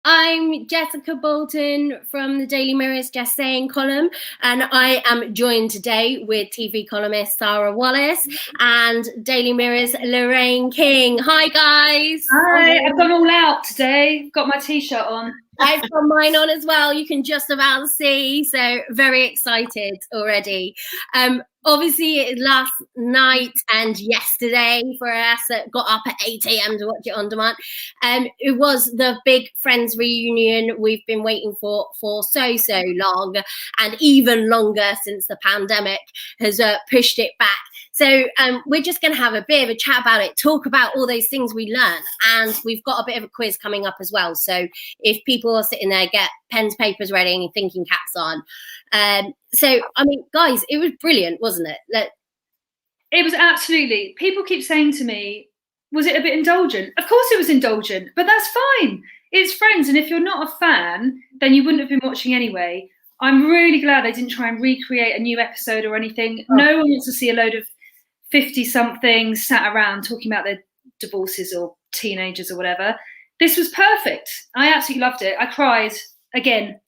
I'm Jessica Boulton from the Daily Mirror's Just Saying column, and I am joined today with TV columnist Sara Wallis and Daily Mirror's Lorraine King. Hi, guys. Hi, I've gone all out today. Got my t-shirt on. I've got mine on as well. You can just about see, so very excited already. Obviously, last night and yesterday for us that got up at 8 a.m. to watch it on demand. It was the big Friends reunion we've been waiting for so long, and even longer since the pandemic has pushed it back. So we're just going to have a bit of a chat about it, talk about all those things we learned, and we've got a bit of a quiz coming up as well. So if people are sitting there, get pens, papers ready and thinking caps on. So, I mean, guys, it was brilliant, wasn't it? It was absolutely. People keep saying to me, was it a bit indulgent? Of course it was indulgent, but that's fine. It's Friends, and if you're not a fan, then you wouldn't have been watching anyway. I'm really glad they didn't try and recreate a new episode or anything. Oh. No one wants to see a load of 50-somethings sat around talking about their divorces or teenagers or whatever. This was perfect. I absolutely loved it. I cried again.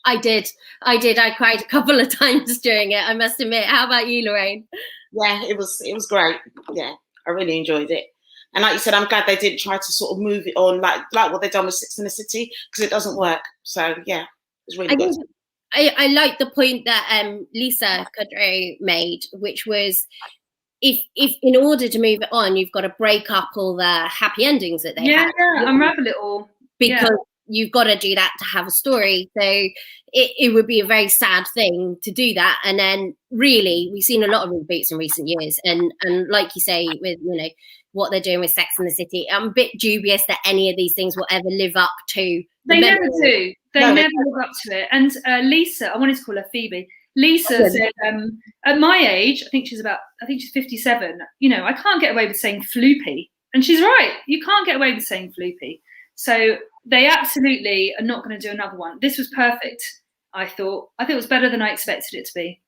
I did. I cried a couple of times during it, I must admit. How about you, Lorraine? Yeah, it was great. Yeah, I really enjoyed it. And like you said, I'm glad they didn't try to sort of move it on like what they've done with Sex and the City, because it doesn't work. So yeah, it was really good. I like the point that Lisa Kudrow made, which was if in order to move it on, you've got to break up all the happy endings that they have. Yeah, unravel it all. Because you've got to do that to have a story. So it would be a very sad thing to do that. And then really, we've seen a lot of reboots in recent years. And like you say, with, you know, what they're doing with Sex and the City, I'm a bit dubious that any of these things will ever live up to. They never do. They never live up to it. And Lisa, I wanted to call her Phoebe. Lisa said, at my age, I think she's 57, you know, I can't get away with saying floopy. And she's right. You can't get away with saying floopy. So they absolutely are not going to do another one. This was perfect, I thought. I think it was better than I expected it to be.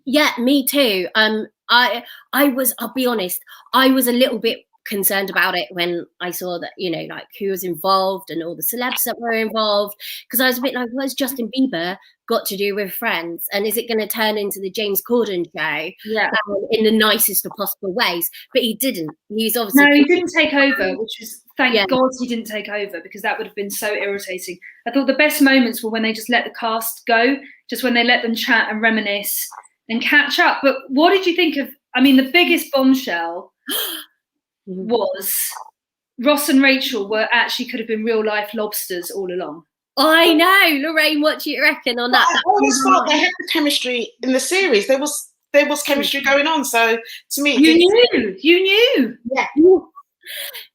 Yeah, me too. I'll be honest, I was a little bit concerned about it when I saw that, you know, like who was involved and all the celebs that were involved, because I was a bit like, what's Justin Bieber got to do with Friends? And is it going to turn into the James Corden show in the nicest of possible ways? But he didn't. He's obviously... No, he didn't take over, which is, thank God he didn't take over, because that would have been so irritating. I thought the best moments were when they just let the cast go, just when they let them chat and reminisce and catch up. But what did you think of, I mean, the biggest bombshell was Ross and Rachel actually could have been real life lobsters all along. I know, Lorraine. What do you reckon on that? I always thought they had the chemistry in the series. There was chemistry going on. So to me, you knew. Yeah.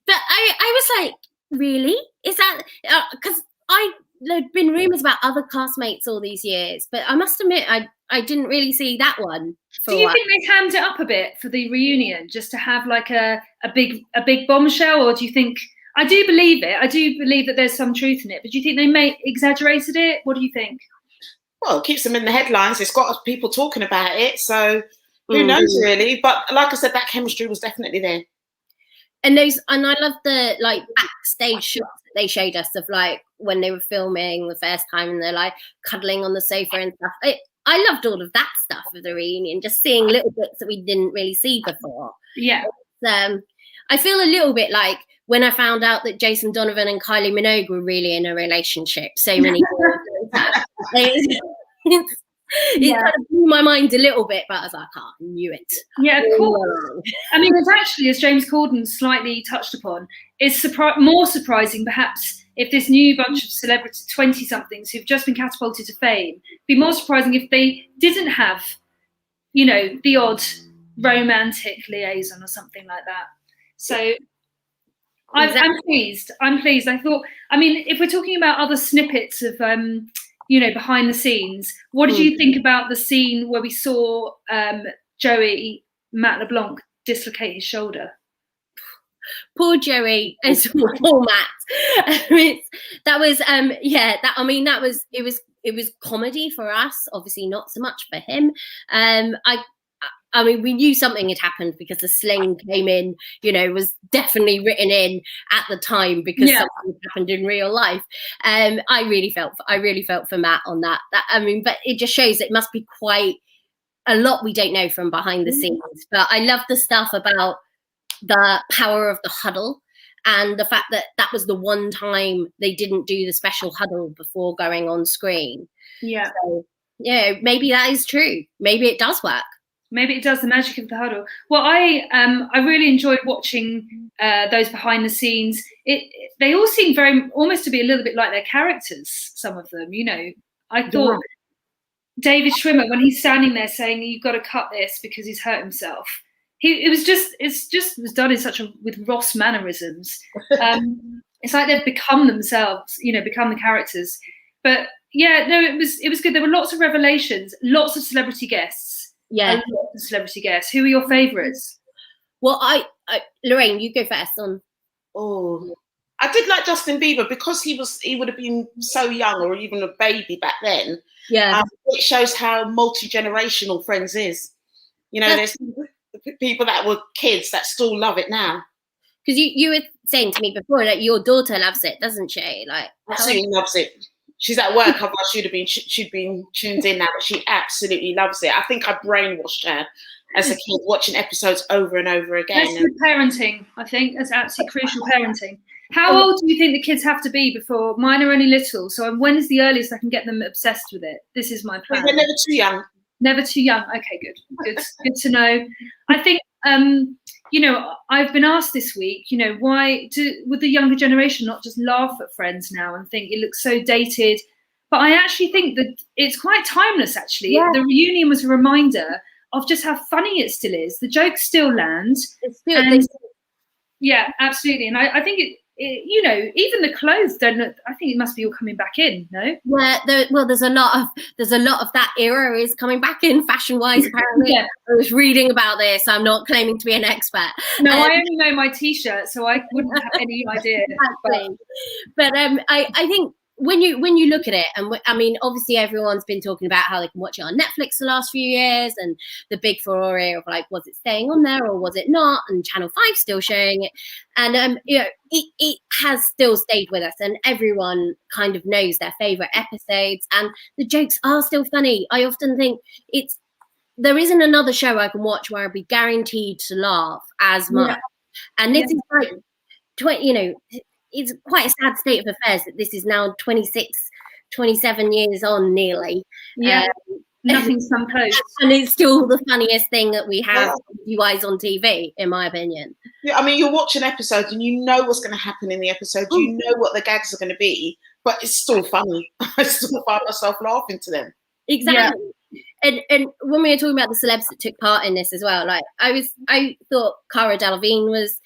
But I was like, really? Is that because there'd been rumours about other castmates all these years, but I must admit, I didn't really see that one. Do you think they hammed it up a bit for the reunion, just to have like a big bombshell, or do you think? I do believe it. I do believe that there's some truth in it, but do you think they exaggerated it? What do you think? Well, it keeps them in the headlines. It's got people talking about it, so who knows really? But like I said, that chemistry was definitely there. And I love the like backstage shots that they showed us of like when they were filming the first time and they're like cuddling on the sofa and stuff. I loved all of that stuff of the reunion, just seeing little bits that we didn't really see before. Yeah. I feel a little bit like when I found out that Jason Donovan and Kylie Minogue were really in a relationship so many years. It kind of blew my mind a little bit, but I was like, I knew it. Yeah, of course. I mean, it's actually, as James Corden slightly touched upon, it's more surprising perhaps if this new bunch of celebrity 20-somethings who've just been catapulted to fame, it'd be more surprising if they didn't have, you know, the odd romantic liaison or something like that. So I'm pleased. I thought, I mean, if we're talking about other snippets of, you know, behind the scenes, what did you think about the scene where we saw Joey, Matt LeBlanc, dislocate his shoulder? Poor Joey and poor Matt. That was it was comedy for us, obviously not so much for him. I mean, we knew something had happened because the sling came in, was definitely written in at the time because something happened in real life. I really felt for Matt on that. But it just shows it must be quite a lot we don't know from behind the scenes. But I love the stuff about the power of the huddle and the fact that was the one time they didn't do the special huddle before going on screen. Yeah. So, maybe that is true. Maybe it does work. Maybe it does, the magic of the huddle. Well, I really enjoyed watching those behind the scenes. They all seem almost to be a little bit like their characters, some of them, I thought David Schwimmer, when he's standing there saying, you've got to cut this because he's hurt himself, it was done in with Ross mannerisms. It's like they've become themselves, become the characters. But yeah, no, it was good. There were lots of revelations, lots of celebrity guests. Yeah, a lot of celebrity guests. Who are your favourites? Well, I Lorraine, you go first on. Oh, I did like Justin Bieber because he would have been so young or even a baby back then. Yeah, it shows how multi-generational Friends is. There's people that were kids that still love it now. Because you were saying to me before that your daughter loves it, doesn't she? Like, absolutely loves it. She's at work. Otherwise, she'd been tuned in now, but she absolutely loves it. I think I brainwashed her as a kid, watching episodes over and over again. That's good parenting. I think that's absolutely crucial parenting. How old do you think the kids have to be before? Mine are only little, so when is the earliest I can get them obsessed with it? This is my plan. They're never too young. Never too young. Okay, good to know. I think I've been asked this week, why would the younger generation not just laugh at Friends now and think it looks so dated? But I actually think that it's quite timeless, actually. Yeah. The reunion was a reminder of just how funny it still is. The jokes still land. Yeah, absolutely. And I think even the clothes don't look, I think it must be all coming back in, no? Yeah, there's a lot of that era is coming back in fashion-wise, apparently. Yeah. I was reading about this. I'm not claiming to be an expert. No, I only know my T-shirt, so I wouldn't have any idea. Exactly. But I think when you look at it, and I mean, obviously everyone's been talking about how they can watch it on Netflix the last few years, and the big furore of like, was it staying on there or was it not? And Channel 5 still showing it, and it has still stayed with us, and everyone kind of knows their favorite episodes, and the jokes are still funny. I often think there isn't another show I can watch where I'd be guaranteed to laugh as much, and this is like, it's quite a sad state of affairs that this is now 27 years on nearly. Yeah, nothing's come close. And it's still the funniest thing that we have you guys on TV, in my opinion. Yeah, I mean, you're watching episodes and you know what's going to happen in the episode. You know what the gags are going to be, but it's still funny. I still find myself laughing to them. Exactly. Yeah. And when we were talking about the celebs that took part in this as well, like I thought Cara Delevingne was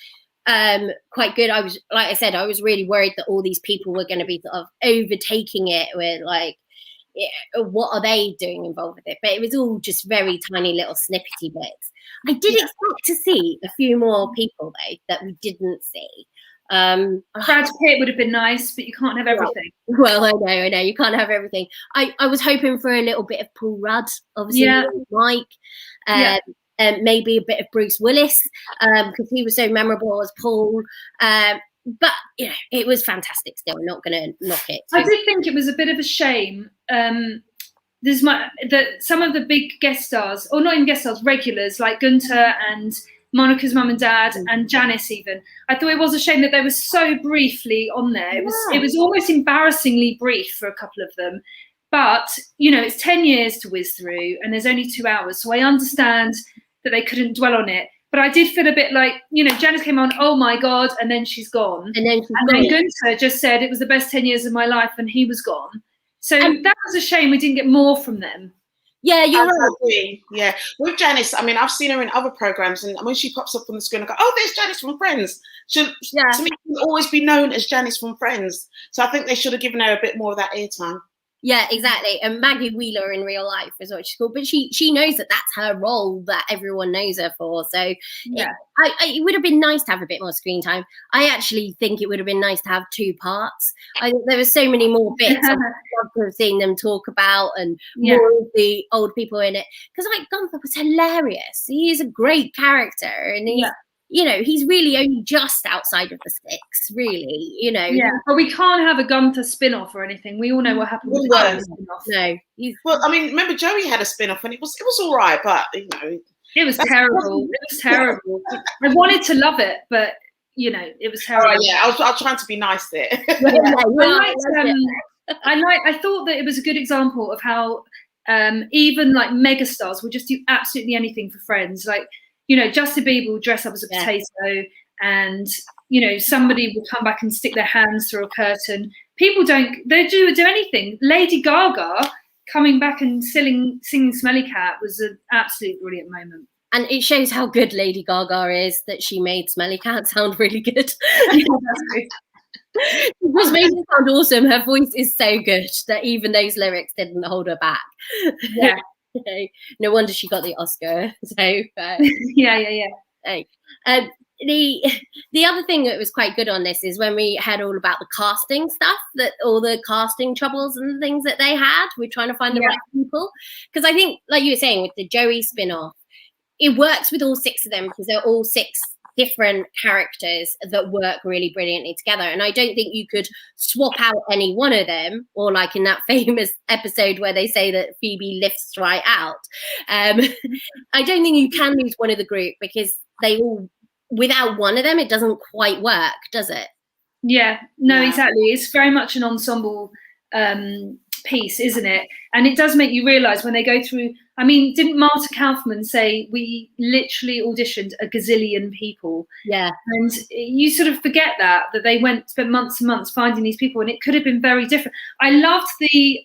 quite good. I was really worried that all these people were going to be sort of overtaking it with like, what are they doing involved with it? But it was all just very tiny little snippety bits. I did expect to see a few more people though that we didn't see. Brad Pitt would have been nice, but you can't have everything. Well, I know you can't have everything. I was hoping for a little bit of Paul Rudd, obviously, Mike. And maybe a bit of Bruce Willis, because he was so memorable as Paul. But it was fantastic still. I'm not going to knock it. I did think it was a bit of a shame. That some of the big guest stars, or not even guest stars, regulars like Gunter and Monica's mum and dad and Janice even. I thought it was a shame that they were so briefly on there. It was almost embarrassingly brief for a couple of them. But, it's 10 years to whiz through and there's only 2 hours. So I understand that they couldn't dwell on it. But I did feel a bit like, Janice came on, oh my God, and then she's gone. And then Gunter just said it was the best 10 years of my life and he was gone. So that was a shame we didn't get more from them. Yeah, you're right. Yeah, with Janice, I mean, I've seen her in other programs, and when she pops up on the screen, I go, "Oh, there's Janice from Friends." To me, she'll always be known as Janice from Friends. So I think they should have given her a bit more of that airtime. Yeah, exactly. And Maggie Wheeler in real life is what she's called, but she knows that that's her role that everyone knows her for. So Yeah. it would have been nice to have a bit more screen time. I actually think it would have been nice to have 2 parts. I think there were so many more bits I'd love to have seen them talk about, and more of the old people in it. Because like Gunther was hilarious. He is a great character, and he's he's really only just outside of the sticks, really, Yeah, but we can't have a Gunther spin-off or anything. We all know what happened with the Gunther spin-off. No. Well, I mean, remember Joey had a spin-off and it was all right, but it was terrible. It was terrible. I wanted to love it, but it was terrible. Oh, yeah, I was trying to be nice there. I thought that it was a good example of how even like megastars will just do absolutely anything for friends. Like, Justin Bieber will dress up as a potato, and somebody will come back and stick their hands through a curtain. People do anything. Lady Gaga coming back and singing Smelly Cat was an absolute brilliant moment. And it shows how good Lady Gaga is that she made Smelly Cat sound really good. Yeah, that's good. It was made it sound awesome. Her voice is so good that even those lyrics didn't hold her back. Yeah. No wonder she got the Oscar. So yeah. The other thing that was quite good on this is when we had all about the casting stuff, that all the casting troubles and things that they had. We're trying to find the right people, because I think, like you were saying, with the Joey spin-off, it works with all 6 of them because they're all 6 different characters that work really brilliantly together. And I don't think you could swap out any one of them, or like in that famous episode where they say that Phoebe lifts right out. I don't think you can lose one of the group, because they all, without one of them, it doesn't quite work, does it? Yeah, no, exactly. It's very much an ensemble piece, isn't it? And it does make you realise when they go through. I mean, didn't Marta Kaufman say we literally auditioned a gazillion people? Yeah. And you sort of forget that they spent months and months finding these people, and it could have been very different. I loved the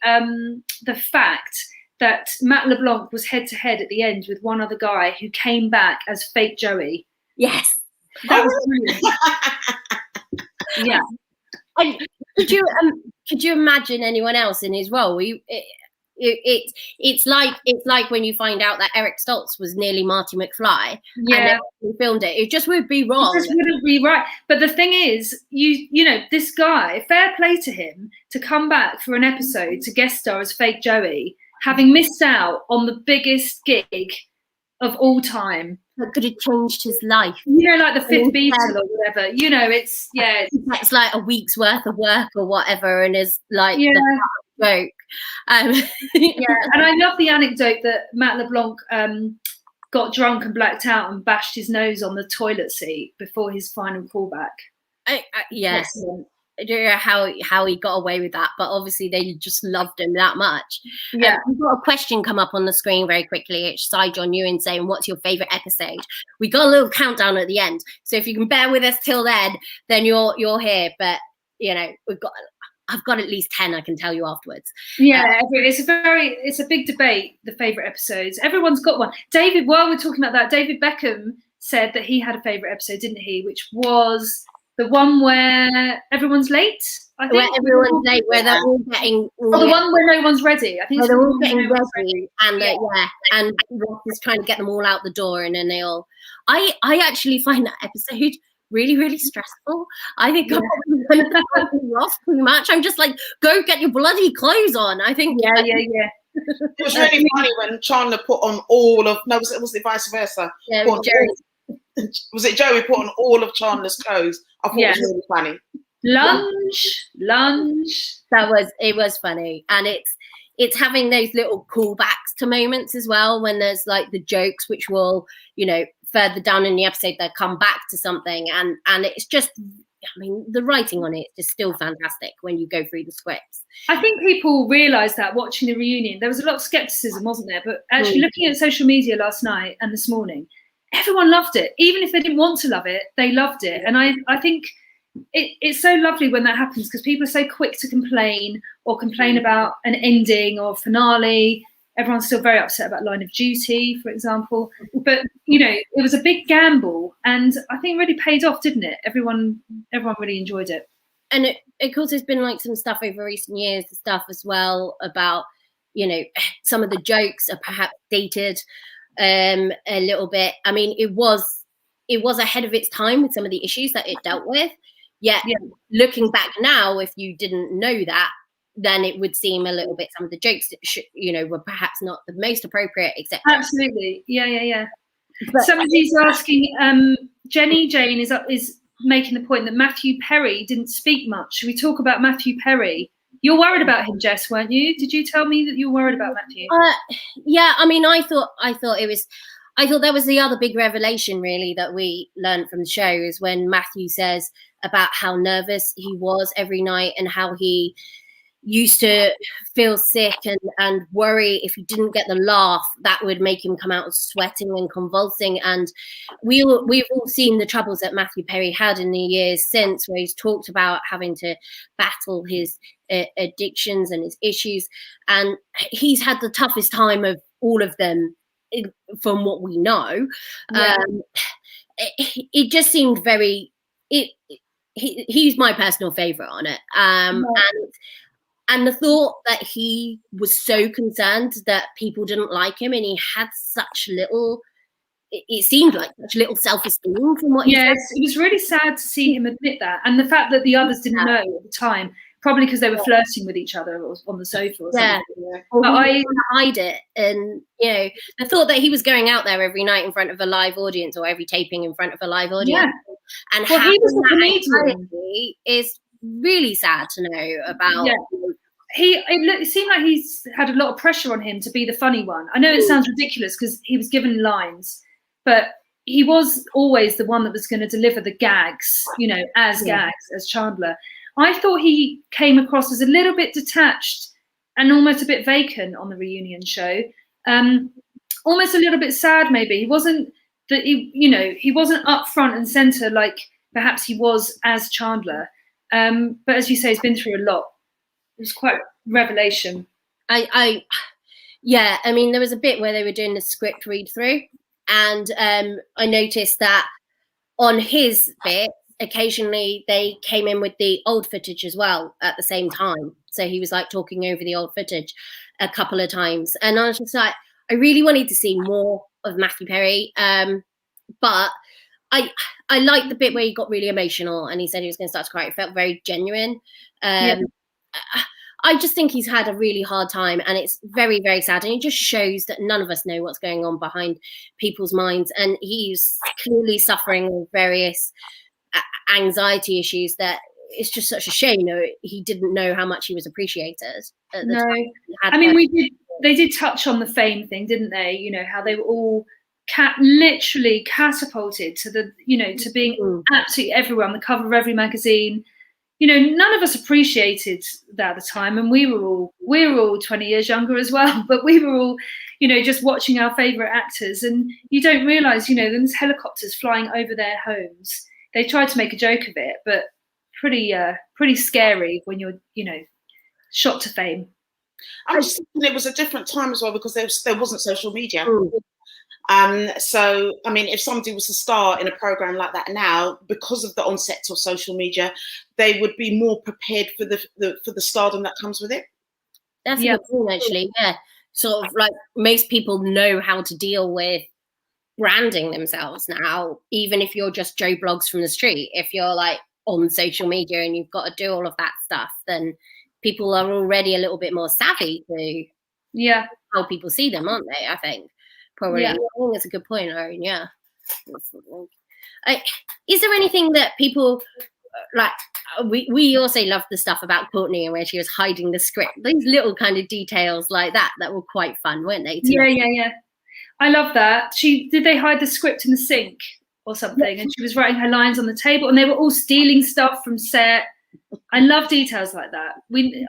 fact that Matt LeBlanc was head to head at the end with one other guy who came back as fake Joey. Yes. That was brilliant. Yeah. And could you imagine anyone else in his role? It's like when you find out that Eric Stoltz was nearly Marty McFly. Yeah, and they filmed it. It just would be wrong. It just wouldn't be right. But the thing is, this guy, fair play to him, to come back for an episode to guest star as fake Joey, having missed out on the biggest gig of all time. That could have changed his life. Like the 5th Beatle or whatever. It's it's like a week's worth of work or whatever, and is like the joke. And I love the anecdote that Matt LeBlanc got drunk and blacked out and bashed his nose on the toilet seat before his final callback. Yes. Excellent. I don't know how he got away with that, but obviously they just loved him that much. Yeah. We've got a question come up on the screen very quickly. It's Cy John Ewan saying, what's your favourite episode? We got a little countdown at the end, so if you can bear with us till then you're here. But I've got at least 10 I can tell you afterwards. Yeah, it's a big debate, the favourite episodes. Everyone's got one. David, while we're talking about that, David Beckham said that he had a favourite episode, didn't he? Which was the one where everyone's late, I think. Where everyone's late, where they're all getting... the one where no one's ready. I think they're all getting ready. And and Ross is trying to get them all out the door, and then they all... I actually find that episode really, really stressful. I think I'm probably going to Ross too much. I'm just like, go get your bloody clothes on. I think... Yeah. It was really funny when Chandler put on all of... No, was it vice versa? Yeah, was it Joey put on all of Chandler's clothes? I thought it was really funny. Lunge. It was funny, and it's having those little callbacks to moments as well, when there's like the jokes which will further down in the episode they'll come back to something, and it's just, I mean, the writing on it is still fantastic when you go through the scripts. I think people realise that watching the reunion, there was a lot of scepticism, wasn't there? But actually looking at social media last night and this morning, everyone loved it. Even if they didn't want to love it, they loved it. And I think it's so lovely when that happens, because people are so quick to complain about an ending or finale. Everyone's still very upset about Line of Duty, for example. But, it was a big gamble, and I think it really paid off, didn't it? Everyone really enjoyed it. and of course, there's been like some stuff over recent years, stuff as well about, you know, some of the jokes are perhaps dated a little bit. I mean, it was ahead of its time with some of the issues that it dealt with. Yet, looking back now, if you didn't know that, then it would seem a little bit, some of the jokes that you know, were perhaps not the most appropriate, etc. Absolutely, yeah. But somebody's asking, Jenny Jane is making the point that Matthew Perry didn't speak much. Should we talk about Matthew Perry? You're worried about him, Jess, weren't you? Did you tell me that you were worried about Matthew? Yeah, I mean, I thought that was the other big revelation, really, that we learned from the show, is when Matthew says about how nervous he was every night and how he used to feel sick and worry if he didn't get the laugh, that would make him come out sweating and convulsing. And we've all seen the troubles that Matthew Perry had in the years since, where he's talked about having to battle his addictions and his issues, and he's had the toughest time of all of them, from what we know. It just seemed very he's my personal favorite on it, and the thought that he was so concerned that people didn't like him, and he had such little, it seemed like such little self-esteem from what he said. It was really sad to see him admit that, and the fact that the others didn't know at the time, probably because they were flirting with each other on the sofa or something. But I hide it, and you know, the thought that he was going out there every night in front of a live audience, or every taping in front of a live audience, and he was a comedian, is really sad to know about. It seemed like he's had a lot of pressure on him to be the funny one. I know it sounds ridiculous because he was given lines, but he was always the one that was going to deliver the gags, you know, as Chandler. I thought he came across as a little bit detached and almost a bit vacant on the reunion show. Almost a little bit sad, maybe. He wasn't up front and center like perhaps he was as Chandler. But as you say, he's been through a lot. It was quite a revelation. I mean, there was a bit where they were doing the script read through, and I noticed that on his bit, occasionally they came in with the old footage as well at the same time. So he was like talking over the old footage a couple of times, and I was just like, I really wanted to see more of Matthew Perry, but I liked the bit where he got really emotional and he said he was going to start to cry. It felt very genuine. I just think he's had a really hard time, and it's very, very sad. And it just shows that none of us know what's going on behind people's minds. And he's clearly suffering with various anxiety issues that it's just such a shame. You know, he didn't know how much he was appreciated at the time. I mean, they did touch on the fame thing, didn't they? You know, how they were all literally catapulted to to being absolutely everywhere on the cover of every magazine. You know, none of us appreciated that at the time, and we were all 20 years younger as well. But we were all, you know, just watching our favourite actors, and you don't realise, you know, there's helicopters flying over their homes. They tried to make a joke of it, but pretty scary when you're, you know, shot to fame. I'm just thinking it was a different time as well, because there wasn't social media. So, I mean, if somebody was to star in a program like that now, because of the onset of social media, they would be more prepared for the stardom that comes with it. That's a good point, actually. Yeah, sort of like most people know how to deal with branding themselves now, even if you're just Joe Blogs from the street. If you're like on social media and you've got to do all of that stuff, then people are already a little bit more savvy to how people see them, aren't they? I think. Probably. I think that's a good point, Lorraine. Yeah. Is there anything that people like? We also loved the stuff about Courtney and where she was hiding the script. These little kind of details like that were quite fun, weren't they? Yeah. I love that. Did they hide the script in the sink or something? And she was writing her lines on the table, and they were all stealing stuff from set. I love details like that.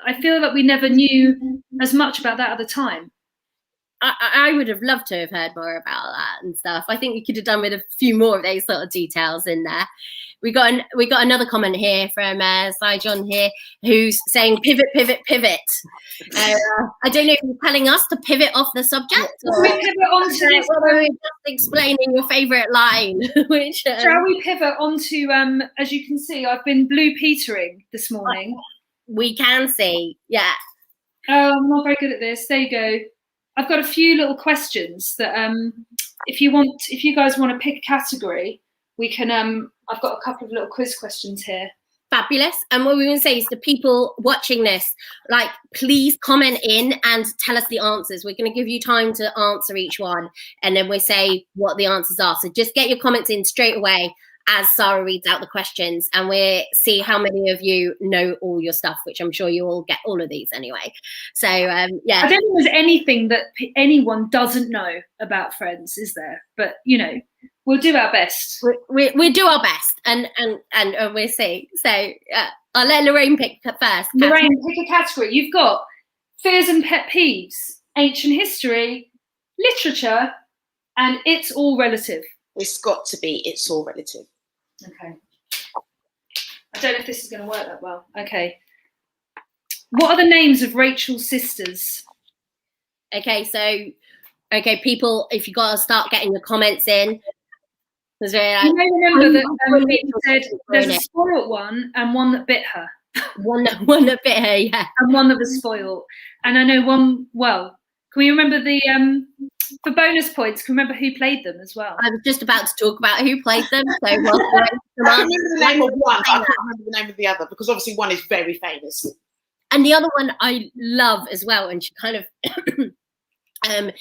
I feel like we never knew as much about that at the time. I would have loved to have heard more about that and stuff. I think we could have done with a few more of those sort of details in there. We got another comment here from Sai John here, who's saying pivot. I don't know if you're telling us to pivot off the subject. Or we pivot onto this? We're just explaining your favourite line. Which shall we pivot onto? As you can see, I've been blue petering this morning. We can see, yeah. Oh, I'm not very good at this. There you go. I've got a few little questions that if you guys want to pick a category, we can. I've got a couple of little quiz questions here. Fabulous. And what we want to say is the people watching this, like, please comment in and tell us the answers. We're going to give you time to answer each one, and then we say what the answers are. So just get your comments in straight away as Sara reads out the questions, and we'll see how many of you know all your stuff, which I'm sure you all get all of these anyway. So, yeah. I don't think there's anything that anyone doesn't know about Friends, is there? But, you know, we'll do our best. We do our best, and we'll see. So I'll let Lorraine pick first. Lorraine, pick a category. You've got fears and pet peeves, ancient history, literature, and it's all relative. It's got to be It's All Relative. Okay. I don't know if this is going to work that well. Okay. What are the names of Rachel's sisters? Okay, people, if you got to start getting your comments in. You may remember that we said there's a spoiled one and one that bit her. one that bit her, yeah. And one that was spoiled. And I know one, well, can we remember for bonus points, can we remember who played them as well? I was just about to talk about who played them. So I remember the name of one, but I can't remember the name of the other, because obviously one is very famous. And the other one I love as well, and she kind of and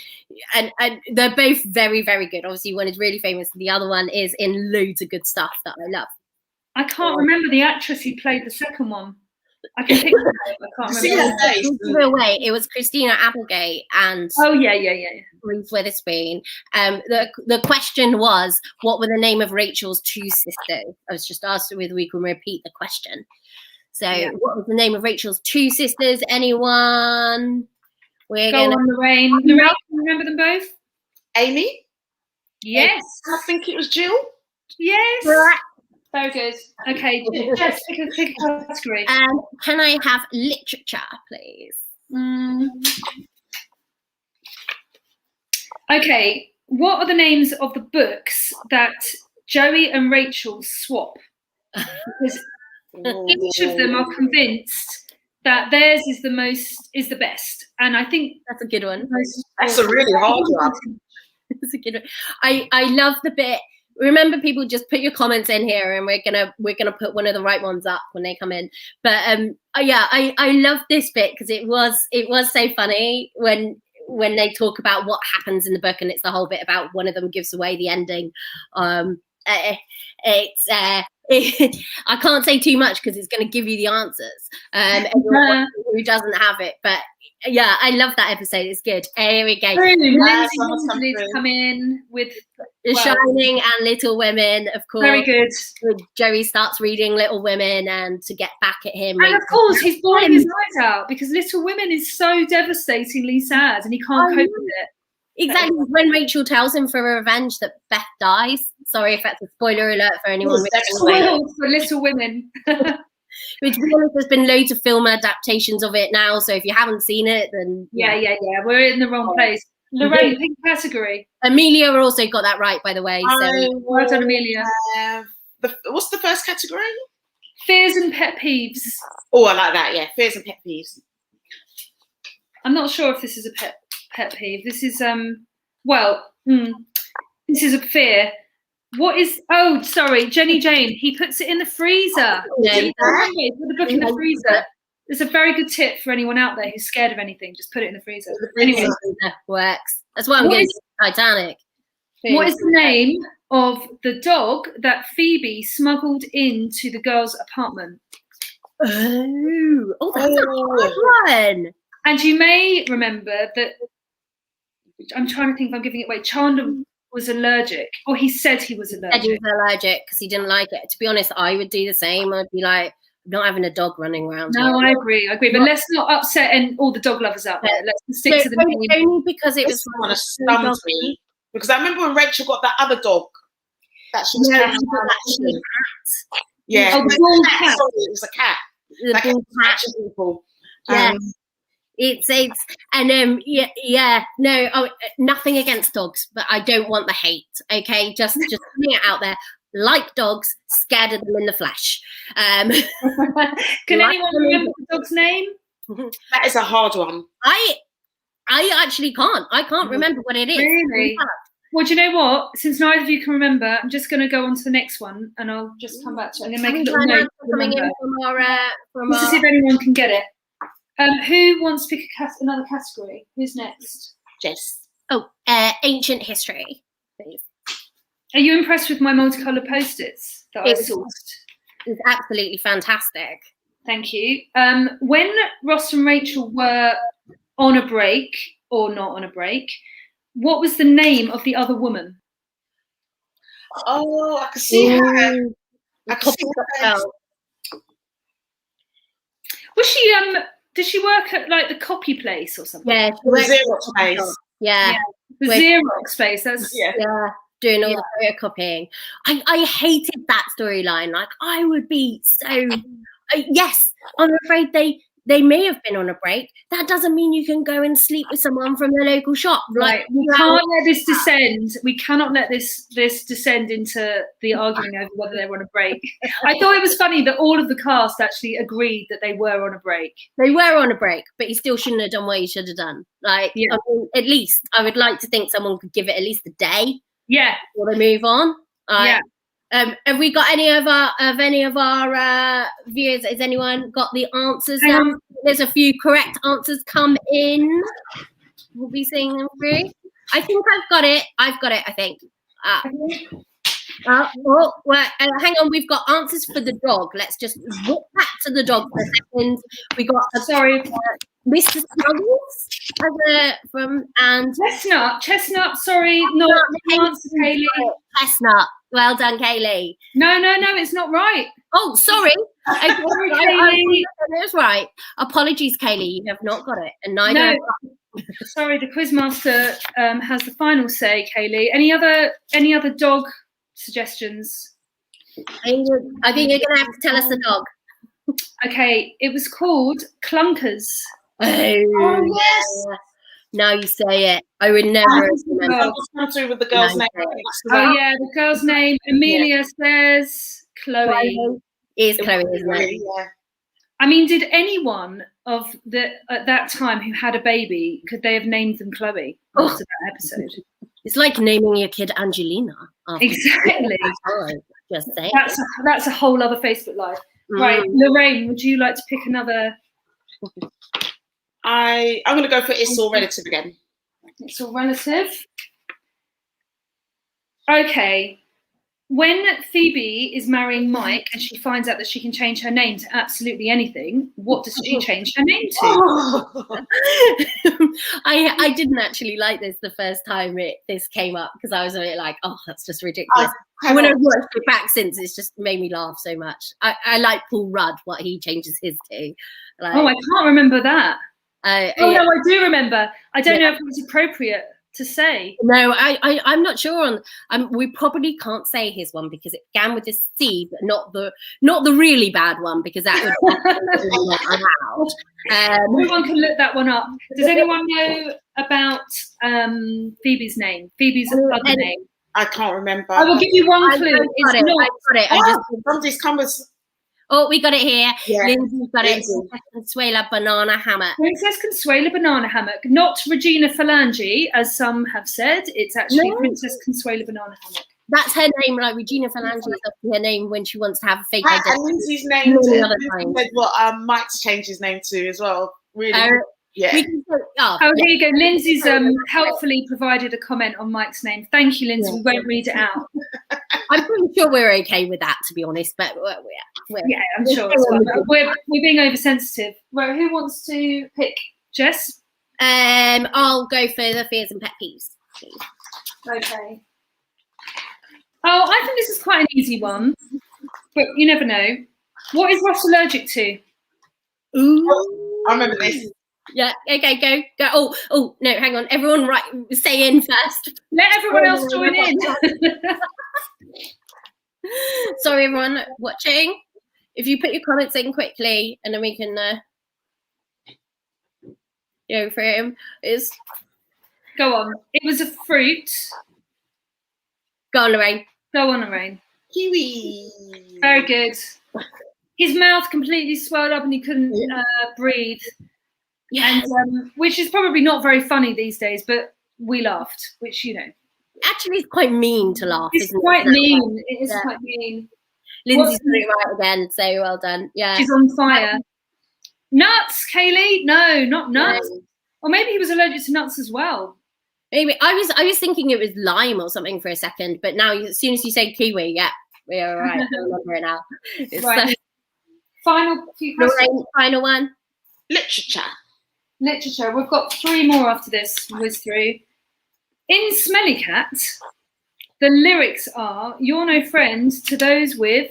they're both very, very good. Obviously one is really famous, and the other one is in loads of good stuff that I love. I can't remember the actress who played the second one. I can pick her name. I can't remember. It was Christina Applegate and Reese Witherspoon. The question was, what were the name of Rachel's two sisters? I was just asked whether we can repeat the question. So, what was the name of Rachel's two sisters? Anyone? We're going on, Lorraine. Lorraine, can you remember them both? Amy? Yes. I think it was Jill. Yes. Very good. Okay, Jess, pick a category. Can I have literature, please? Okay, what are the names of the books that Joey and Rachel swap? Because each of them are convinced that theirs is the best, and I think that's a good one. That's a really hard one. It's a good one. I love the bit. Remember, people, just put your comments in here, and we're gonna put one of the right ones up when they come in. But I love this bit because it was so funny when they talk about what happens in the book, and it's the whole bit about one of them gives away the ending. I can't say too much because it's going to give you the answers. Everyone who doesn't have it, but yeah, I love that episode. It's good. Here we go. Lindsay come in with Shining and Little Women, of course. Very good. Joey starts reading Little Women, and to get back at him. And of course, he's bawling his eyes out because Little Women is so devastatingly sad, and he can't cope with it. Exactly. When Rachel tells him for revenge that Beth dies. Sorry if that's a spoiler alert for anyone. Spoiled for Little Women. Which, to be honest, there's been loads of film adaptations of it now. So if you haven't seen it, then yeah, we're in the wrong place. Lorraine, pick a category. Amelia also got that right, by the way. So well done, Amelia. What's the first category? Fears and pet peeves. Oh, I like that. Yeah, fears and pet peeves. I'm not sure if this is a pet peeve. This is this is a fear. What is? Oh, sorry, Jenny Jane. He puts it in the freezer. Put the book in the freezer. It's a very good tip for anyone out there who's scared of anything. Just put it in the freezer. Anyway, works. That's why I'm going to Titanic. What is the name of the dog that Phoebe smuggled into the girls' apartment? Oh, that's a hard one. And you may remember that. I'm trying to think if I'm giving it away. Chandler was allergic, or he said he was allergic. He was allergic because he didn't like it. To be honest, I would do the same. I'd be like, not having a dog running around. No, I agree. But let's not upset all the dog lovers out there. Let's stick to the name. Only because it was kind of stunned me. Because I remember when Rachel got that other dog that she was carrying around. Yeah. Oh, the bald cat. Sorry, it was a cat. The Like bald cat. People. Yeah. Nothing against dogs, but I don't want the hate. Okay, just putting it out there. Like dogs, scared of them in the flesh. Can anyone remember the dog's name? That is a hard one. I actually can't. I can't remember what it is. Really? Well, do you know what? Since neither of you can remember, I'm just going to go on to the next one, and I'll just come back to it. I'm going to make a little note. Coming in Let's see if anyone can get it. Who wants to pick another category? Who's next? Jess. Oh, ancient history, please. Are you impressed with my multicolored post-its that I sourced? It's absolutely fantastic. Thank you. When Ross and Rachel were on a break or not on a break, what was the name of the other woman? Oh, I can see her. I can see her. Was she did she work at like the copy place or something? Yeah, The Xerox place. Yeah. The Xerox place. That's doing all the photocopying. I hated that storyline. Like, I would be so yes, I'm afraid they may have been on a break. That doesn't mean you can go and sleep with someone from the local shop. Like, we can't let this descend. We cannot let this descend into the arguing over whether they were on a break. I thought it was funny that all of the cast actually agreed that they were on a break. They were on a break, but he still shouldn't have done what he should have done. Like, I mean, at least I would like to think someone could give it at least a day. Yeah. Before they move on. Have we got any of our viewers? Has anyone got the answers? There's a few correct answers come in. We'll be seeing them through. I think I've got it. I think. Hang on. We've got answers for the dog. Let's just walk back to the dog for a second. We got Mr. Snuggles and Chestnut. Sorry, not the answer, Kaylee. Chestnut. Well done, Kaylee. No, it's not right. Oh, sorry. Sorry, Kaylee. It was right. Apologies, Kaylee. You have not got it, and neither. No. Sorry, the quizmaster has the final say, Kaylee. Any other dog suggestions? I think you're going to have to tell us the dog. Okay, it was called Clunkers. Oh yes. Now you say it. I would never remember. What's through with the girl's name? Oh yeah, the girl's name. Amelia says Chloe. It is Chloe, isn't it? Yeah. I mean, did anyone at that time who had a baby, could they have named them Chloe after that episode? It's like naming your kid Angelina. Exactly. Just saying. That's a whole other Facebook Live. Right, Lorraine, would you like to pick another? I'm going to go for It's All Relative again. It's All Relative. Okay. When Phoebe is marrying Mike and she finds out that she can change her name to absolutely anything, what does she change her name to? I didn't actually like this the first time this came up because I was a bit like, oh, that's just ridiculous. When I've watched it back since, it's just made me laugh so much. I like Paul Rudd, what he changes his to. Like, I can't remember that. No, I do remember. I don't know if it was appropriate to say. No, I'm not sure on. We probably can't say his one because it began with a C, but not the really bad one because that would be allowed. Everyone can look that one up. Does anyone know about Phoebe's name? Phoebe's other name? I can't remember. I will give you one clue. I've got it. Somebody's come with. Oh, we got it here. Yeah. Lindsay's got it. Consuela Banana Hammock. Princess Consuela Banana Hammock, not Regina Phalange, as some have said. It's actually Princess Consuela Banana Hammock. That's her name. Like Regina Phalange is her name when she wants to have a fake identity. And Lindsay's name too. Said what Mike's changed his name to as well. Really. Yeah. Here you go. Lindsay's helpfully provided a comment on Mike's name. Thank you, Lindsay. We won't read it out. I'm pretty sure we're okay with that, to be honest. But I'm sure as well. We're being oversensitive. Right, who wants to pick? Jess? I'll go for the fears and pet peeves, please. Okay. Oh, I think this is quite an easy one, but you never know. What is Ross allergic to? Ooh. I remember this. Yeah. Okay. Go. Oh. No. Hang on. Everyone, right? Say in first. Let everyone else join in. Sorry, everyone watching. If you put your comments in quickly, and then we can go for him. Go on. It was a fruit. Go on, Lorraine. Go on, Lorraine. Kiwi. Very good. His mouth completely swelled up and he couldn't breathe. Yes. And which is probably not very funny these days, but we laughed, which, you know. Actually, it's quite mean to laugh, It's isn't quite it? mean. It is quite mean. Lindsay's got it right again, so well done. Yeah. She's on fire. Nuts, Kaylee? No, not nuts. No. Or maybe he was allergic to nuts as well. Maybe I was thinking it was lime or something for a second, but now as soon as you say kiwi, yeah, we're all right. I remember it now. Right. Final few questions. Lorraine, final one. Literature. Literature. We've got 3 more after this whiz through. In Smelly Cat, the lyrics are, "You're no friend to those with..."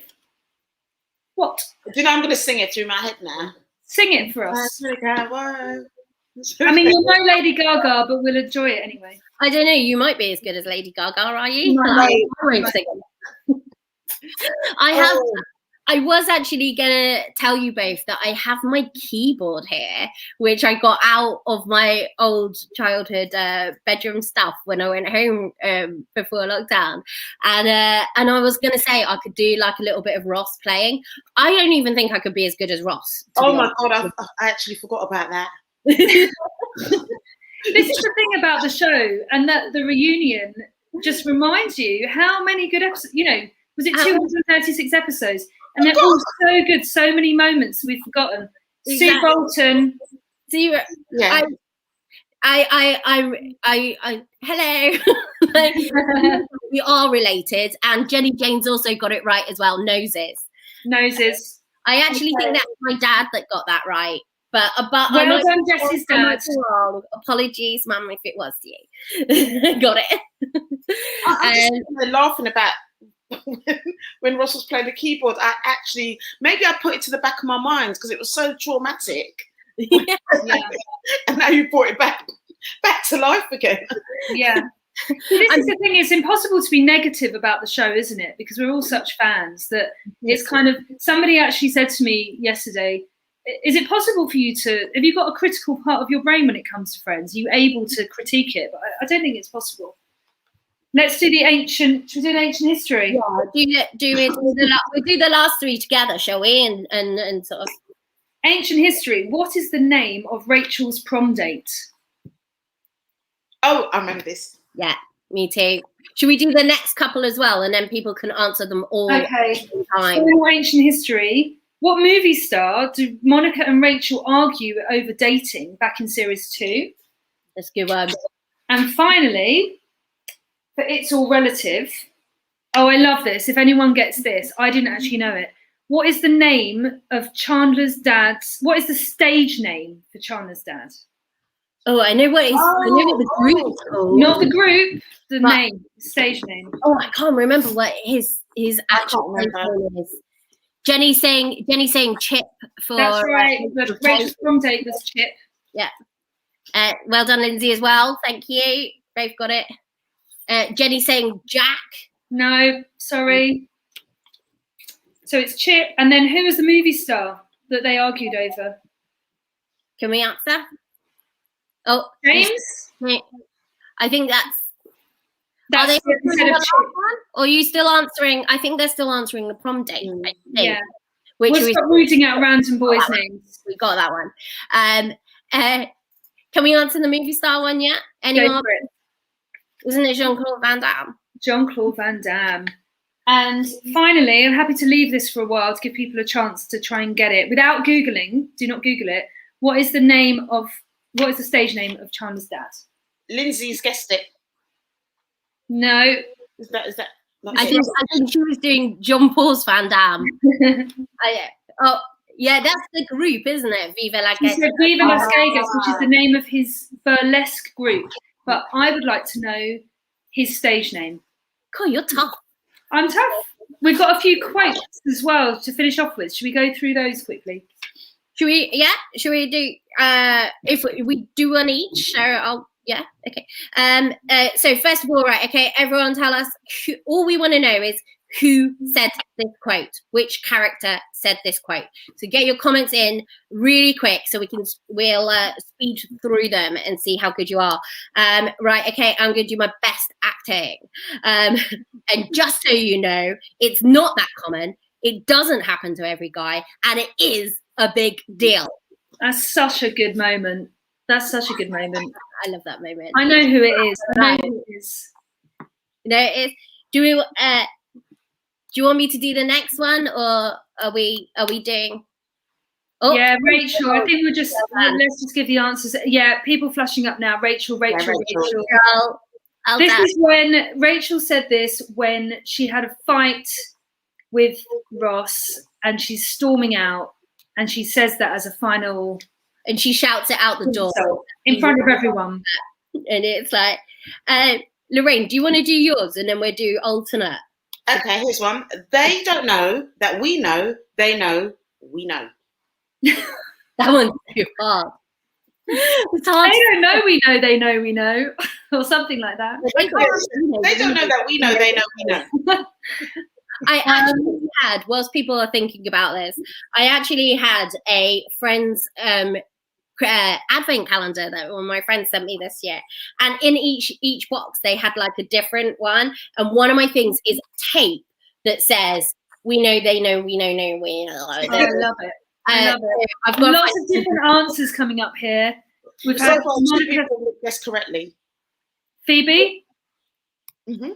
What? Do you know I'm going to sing it through my head now? Sing it for us. I I mean, you're no Lady Gaga, but we'll enjoy it anyway. I don't know. You might be as good as Lady Gaga, are you? No, I won't sing it. I was actually gonna tell you both that I have my keyboard here, which I got out of my old childhood bedroom stuff when I went home before lockdown, and I was gonna say I could do like a little bit of Ross playing. I don't even think I could be as good as Ross. Oh my God, I actually forgot about that. This is the thing about the show, and that the reunion just reminds you how many good episodes, you know, was it 236 episodes? And they're all so good, so many moments we've forgotten. Exactly. Sue Boulton. Zero. Yeah. I hello. We are related, and Jenny Jane's also got it right as well. Noses. I actually think that's my dad that got that right. But well done, Jess's dad. Wrong. Apologies, Mum, if it was you. Got it. I'm just laughing about when Ross was playing the keyboard. Maybe I put it to the back of my mind because it was so traumatic. Yeah. And now you brought it back to life again. Yeah. This is the thing, it's impossible to be negative about the show, isn't it? Because we're all such fans that it's kind of, somebody actually said to me yesterday, is it possible for you to, have you got a critical part of your brain when it comes to Friends? Are you able to critique it? But I don't think it's possible. Let's do the ancient, should we do the ancient history? Yeah, we'll do the last 3 together, shall we? And sort of. Ancient history. What is the name of Rachel's prom date? Oh, I remember this. Yeah, me too. Should we do the next couple as well, and then people can answer them all at the same time? For ancient history, what movie star do Monica and Rachel argue over dating back in series 2? That's a good one. And finally, for It's All Relative. Oh, I love this. If anyone gets this, I didn't actually know it. What is the name of Chandler's dad's? What is the stage name for Chandler's dad? Oh, I know what I know what the group is called. Not the group, the name, the stage name. Oh, I can't remember what his actual name is. Jenny saying Chip for. That's right. But Rachel's prom date was Chip. Yeah. Well done, Lindsay, as well. Thank you. Both got it. Jenny saying Jack. No, sorry. So it's Chip, and then who was the movie star that they argued over? Can we answer? Oh, James? I think that's Are they instead of one? Or are you still answering? I think they're still answering the prom date. Yeah. Which we'll stop rooting out random boys' names. We got that one. Can we answer the movie star one yet? Anyone? Isn't it Jean-Claude Van Damme? Jean-Claude Van Damme. And finally, I'm happy to leave this for a while to give people a chance to try and get it without Googling. Do not Google it. What is the stage name of Chandler's dad? Lindsay's guessed it. No. Is that? I think she was doing Jean-Paul Van Damme. Yeah, that's the group, isn't it? Viva La She said Viva Las Vegas, which is the name of his burlesque group. But I would like to know his stage name. Cool, you're tough. I'm tough. We've got a few quotes as well to finish off with. Should we go through those quickly? Should we? Yeah. Should we do? If we do one each, so yeah. Okay. So first of all, right. Okay. Everyone, tell us. All we want to know is who said this quote. Which character said this quote? So get your comments in really quick, so we'll speed through them and see how good you are. Right. Okay. I'm going to do my best acting. And just so you know, it's not that common. It doesn't happen to every guy, and it is a big deal. That's such a good moment. That's such a good moment. I love that moment. I know who it is. I know who it is. You know, do you want me to do the next one, or are we doing? Oh, yeah, Rachel. I think let's just give the answers. Yeah, people flashing up now. Rachel. This is when Rachel said this when she had a fight with Ross, and she's storming out, and she says that as a final, and she shouts it out the door in front of everyone. And it's like, Lorraine, do you want to do yours, and then we'll do alternate? Okay, here's one. They don't know that we know. They know we know. That one's too hard. It's hard. They don't know we know. They know we know, or something like that. They don't know that we know. They know we know. I actually had, whilst people are thinking about this, I actually had a friend's advent calendar that one of my friends sent me this year, and in each box they had like a different one, and one of my things is tape that says we know, they know, we know, we know. I love it. I love it. I've got lots of different answers coming up here. We've had two people guess correctly. Phoebe? Mm-hmm.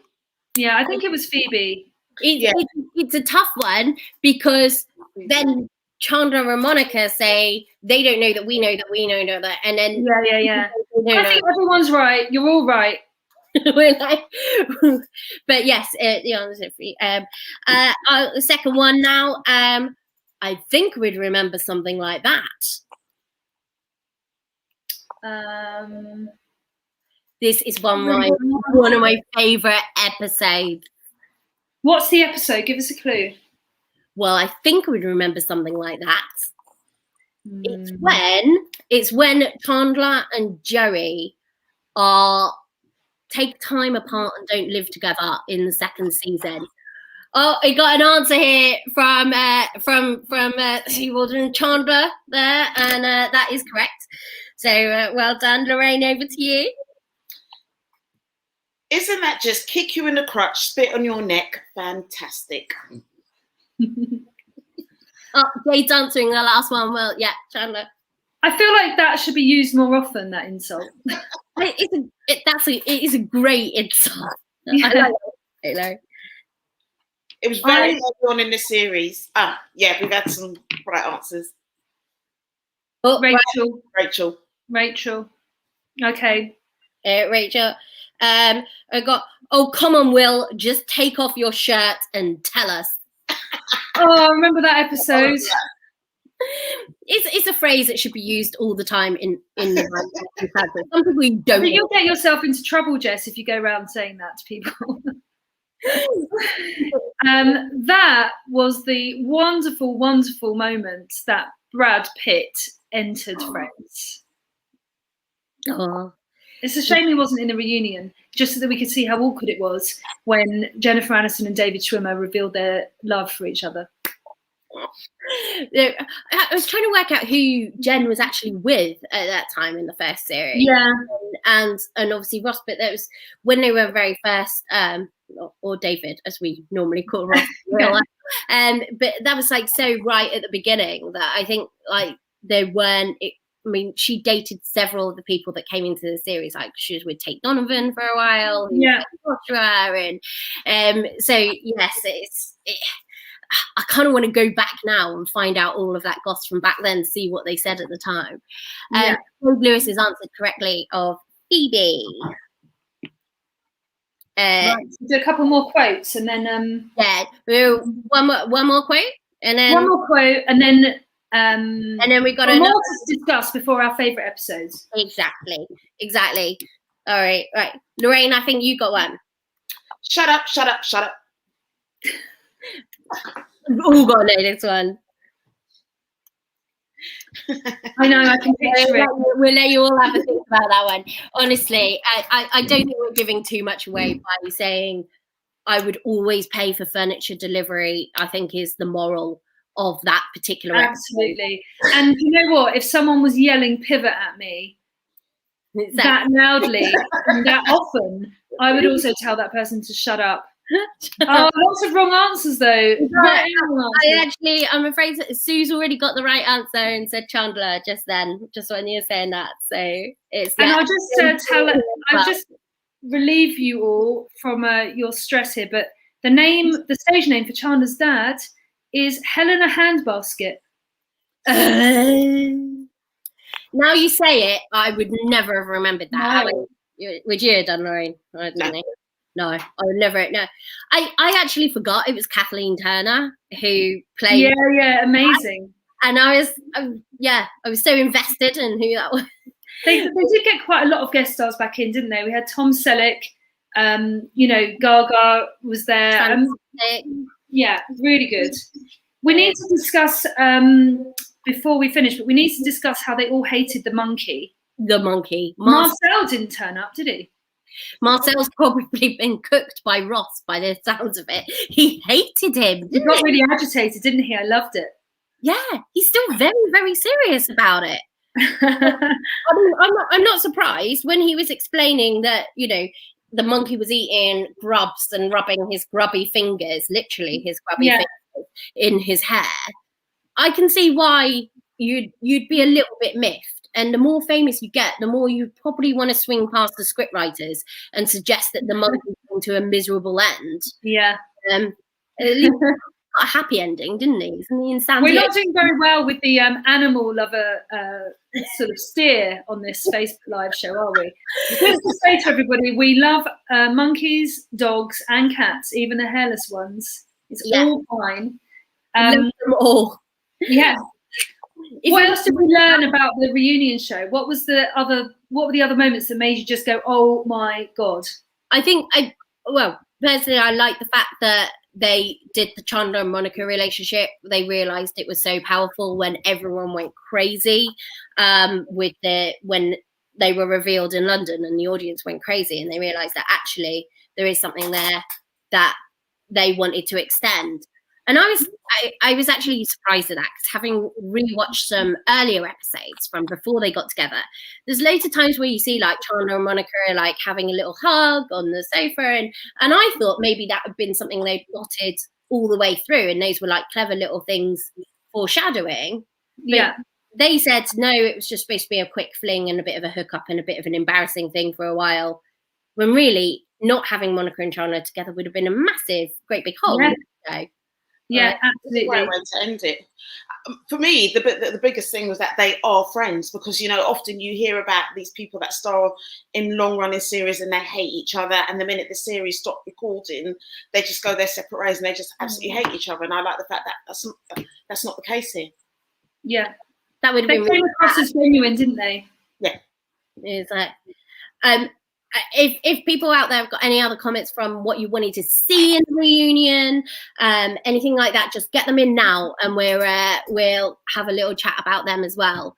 Yeah, I think it was Phoebe. It's a tough one, because then Chandler and Monica say they don't know that we know that, and then yeah. I think everyone's right. You're all right. We're like, but yes, the answer. The second one now. I think we'd remember something like that. This is one of my favorite episodes. What's the episode? Give us a clue. Well, I think we'd remember something like that. It's when Chandler and Joey take time apart and don't live together in the second season. Oh, I got an answer here from Walton and Chandler there, and that is correct. So well done, Lorraine. Over to you. Isn't that just kick you in the crotch, spit on your neck? Fantastic. Oh, Jade's answering the last one. Well, yeah, Chandler. I feel like that should be used more often, that insult. It is a great insult. Yeah. I like it. It was very early on in the series. Yeah, we've had some right answers. Oh, Rachel. Okay. Rachel. I got, oh, come on, Will, just take off your shirt and tell us. Oh, I remember that episode. It's a phrase that should be used all the time in the some people you don't. You'll get yourself into trouble, Jess, if you go around saying that to people. That was the wonderful, wonderful moment that Brad Pitt entered Friends. Oh. It's a shame he wasn't in the reunion, just so that we could see how awkward it was when Jennifer Aniston and David Schwimmer revealed their love for each other. I was trying to work out who Jen was actually with at that time in the first series. Yeah. And obviously Ross, but that was when they were very first, or David, as we normally call Ross. But that was like so right at the beginning that I think like they weren't. I mean, she dated several of the people that came into the series. Like she was with Tate Donovan for a while. Yeah. And so yes, I kind of want to go back now and find out all of that goss from back then, see what they said at the time. Lewis has answered correctly of Phoebe. Right, so do a couple more quotes and then one more quote and then one more quote and then we got more to discuss before our favourite episodes. Exactly. All right. Lorraine, I think you got one. Shut up. We've all got to know this one. I know, I can picture it. We'll let you all have a think about that one. Honestly, I don't think we're giving too much away by saying I would always pay for furniture delivery, I think is the moral of that particular episode. Absolutely. And you know what? If someone was yelling pivot at me that loudly and that often, I would also tell that person to shut up. Oh, lots of wrong answers though. I'm afraid that Sue's already got the right answer and said Chandler just then, just when you were saying that. So it's. And I'll just just relieve you all from your stress here. But the stage name for Chandler's dad is Helena Handbasket. Now you say it, I would never have remembered that. No. Would you have done, Lorraine? I don't know. No, I would never. No, I actually forgot it was Kathleen Turner who played. Yeah, amazing. And I was so invested in who that was. They did get quite a lot of guest stars back in, didn't they? We had Tom Selleck. Gaga was there. Yeah, really good. We need to discuss before we finish, but we need to discuss how they all hated the monkey. The monkey. Marcel didn't turn up, did he? Marcel's probably been cooked by Ross by the sounds of it. He hated him. He got really agitated, didn't he? I loved it. Yeah, he's still very, very serious about it. I mean, I'm not surprised when he was explaining that, the monkey was eating grubs and rubbing his grubby fingers, literally his grubby fingers in his hair. I can see why you'd be a little bit miffed. And the more famous you get, the more you probably want to swing past the scriptwriters and suggest that the monkey came to a miserable end. Yeah. At least he got a happy ending, didn't he? Isn't he in San Diego? We're not doing very well with the animal lover sort of steer on this Facebook Live show, are we? Just to say to everybody, we love monkeys, dogs, and cats, even the hairless ones. It's all fine. Love them all. Yeah. What else did we learn about the reunion show? What were the other moments that made you just go, oh my God? I think, personally, I like the fact that they did the Chandler and Monica relationship. They realized it was so powerful when everyone went crazy when they were revealed in London, and the audience went crazy, and they realized that actually there is something there that they wanted to extend. And I was actually surprised at that, because having rewatched some earlier episodes from before they got together, there's loads of times where you see like Chandler and Monica like having a little hug on the sofa, and I thought maybe that had been something they plotted all the way through, and those were like clever little things foreshadowing. Yeah. They said no, it was just supposed to be a quick fling and a bit of a hookup and a bit of an embarrassing thing for a while, when really not having Monica and Chandler together would have been a massive, great big hole. Yeah. Yeah, absolutely. Right way to end it. For me, the biggest thing was that they are friends, because often you hear about these people that star in long-running series and they hate each other, and the minute the series stop recording, they just go their separate ways and they just absolutely hate each other. And I like the fact that that's not the case here. Yeah, that would have been. They came across as genuine, didn't they? Yeah. Is that? If people out there have got any other comments from what you wanted to see in the reunion, anything like that, just get them in now, and we'll have a little chat about them as well.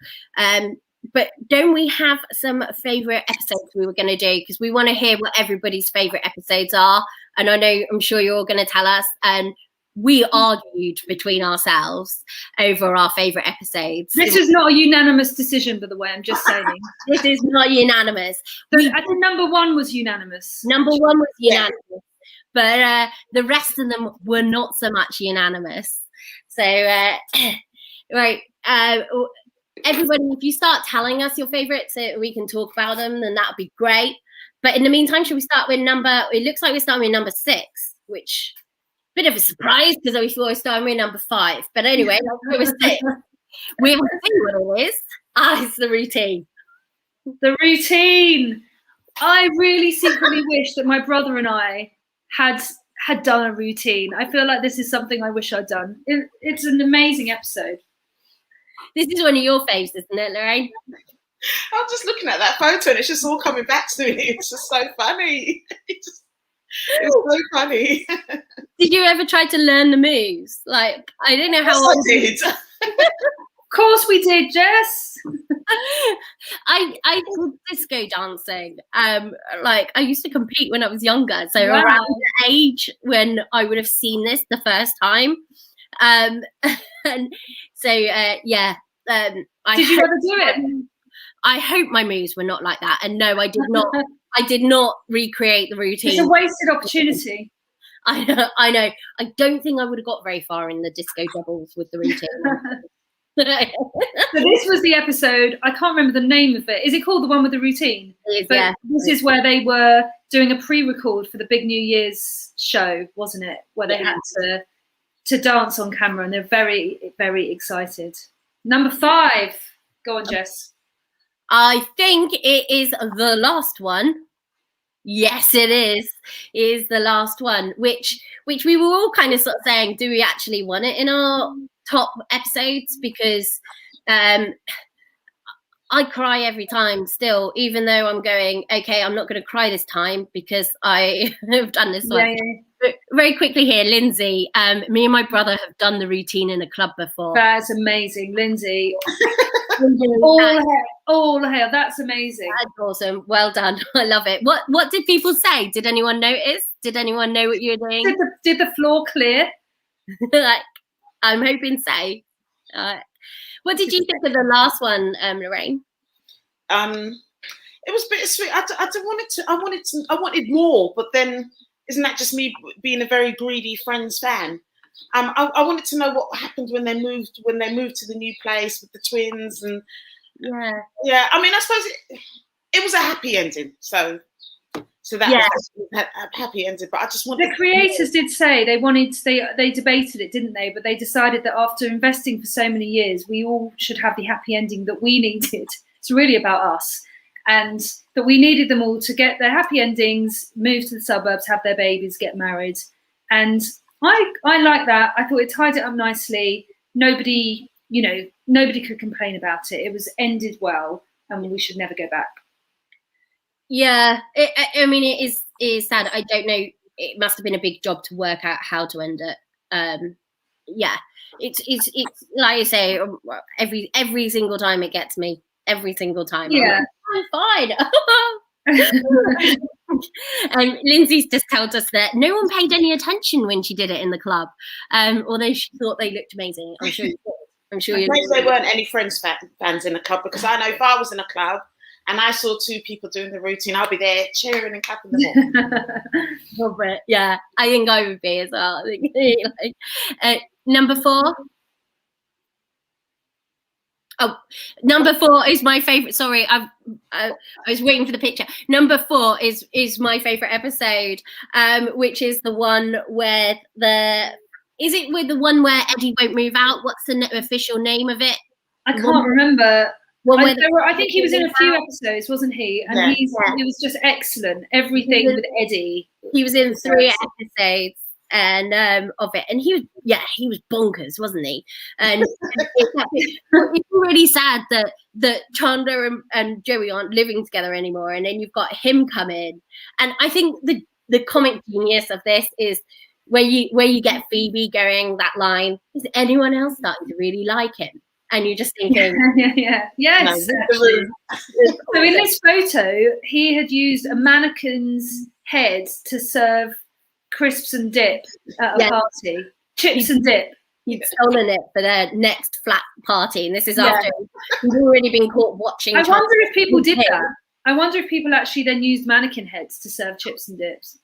But don't we have some favourite episodes we were going to do? Because we want to hear what everybody's favourite episodes are. And I'm sure you're all going to tell us. And we argued between ourselves over our favourite episodes. This is not a unanimous decision, by the way, I'm just saying. This is not unanimous. I think number one was unanimous. Number one was unanimous. But the rest of them were not so much unanimous. So, right. Everybody, if you start telling us your favourites so we can talk about them, then that would be great. But in the meantime, should we start with it looks like we're starting with number 6, which... bit of a surprise, because we thought we started with number 5. But anyway, let's go with 6. We will see what it is. It's the routine. The routine. I really secretly wish that my brother and I had done a routine. I feel like this is something I wish I'd done. It's an amazing episode. This is one of your faves, isn't it, Lorraine? I'm just looking at that photo and it's just all coming back to me. It's just so funny. It was so funny. Did you ever try to learn the moves? Like, I don't know how I did. Of course we did, Jess. I did disco dancing. Like I used to compete when I was younger, so Wow. around the age when I would have seen this the first time. And so yeah. Did you ever do it? I hope my moves were not like that. And no, I did not. I did not recreate the routine. It's a wasted opportunity. I know. I don't think I would have got very far in the disco doubles with the routine. So this was the episode. I can't remember the name of it. Is it called the one with the routine? Yeah. This is where they were doing a pre-record for the big New Year's show, wasn't it? Where they had to dance on camera, and they're very, very excited. Number 5. Go on, Jess. I think it is the last one. Yes, it is. It is the last one, which we were all kind of sort of saying, do we actually want it in our top episodes? Because I cry every time still, even though I'm going, okay, I'm not going to cry this time because I have done this one. Yeah. But very quickly here, Lindsay, me and my brother have done the routine in a club before. That's amazing, Lindsay. All hail. That's amazing. That's awesome. Well done. I love it. What did people say? Did anyone notice? Did anyone know what you were doing? Did the floor clear? Like, I'm hoping so. What did you think of the last one, Lorraine? It was bittersweet. I wanted more, but then isn't that just me being a very greedy Friends fan? I wanted to know what happened when they moved to the new place with the twins, and yeah. I mean, I suppose it was a happy ending. So that was a happy ending. But I just wanted the creators did say they debated it, didn't they? But they decided that after investing for so many years, we all should have the happy ending that we needed. It's really about us, and that we needed them all to get their happy endings, move to the suburbs, have their babies, get married, and I like that. I thought it tied it up nicely. Nobody could complain about it. It was ended well, and we should never go back. Yeah, I mean, it is sad. I don't know. It must have been a big job to work out how to end it. Yeah, it's like you say, every single time it gets me. Every single time. Yeah, I'm fine. And Lindsay's just told us that no one paid any attention when she did it in the club, although she thought they looked amazing. I'm sure you. There weren't any Friends fans in the club, because I know if I was in a club and I saw 2 people doing the routine, I'll be there cheering and clapping them all. Yeah, I think I would be as well. Number 4. Oh, number 4 is my favorite. Sorry, I was waiting for the picture. Number 4 is my favorite episode, which is the one where the one where Eddie won't move out? What's the official name of it? I can't remember. I think he was in a few episodes, wasn't he? And he was just excellent. Everything with Eddie. He was in 3 episodes. And of it, and he was bonkers, wasn't he? And it's really sad that Chandler and Joey aren't living together anymore, and then you've got him come in. And I think the comic genius of this is where you get Phoebe going that line, is anyone else starting to really like him? And you're just thinking, yes. So in this photo, he had used a mannequin's head to serve crisps and dip at a party. Chips and dip. He'd stolen it for their next flat party, and this is after he'd already been caught watching. I wonder if people did that. I wonder if people actually then used mannequin heads to serve chips and dips.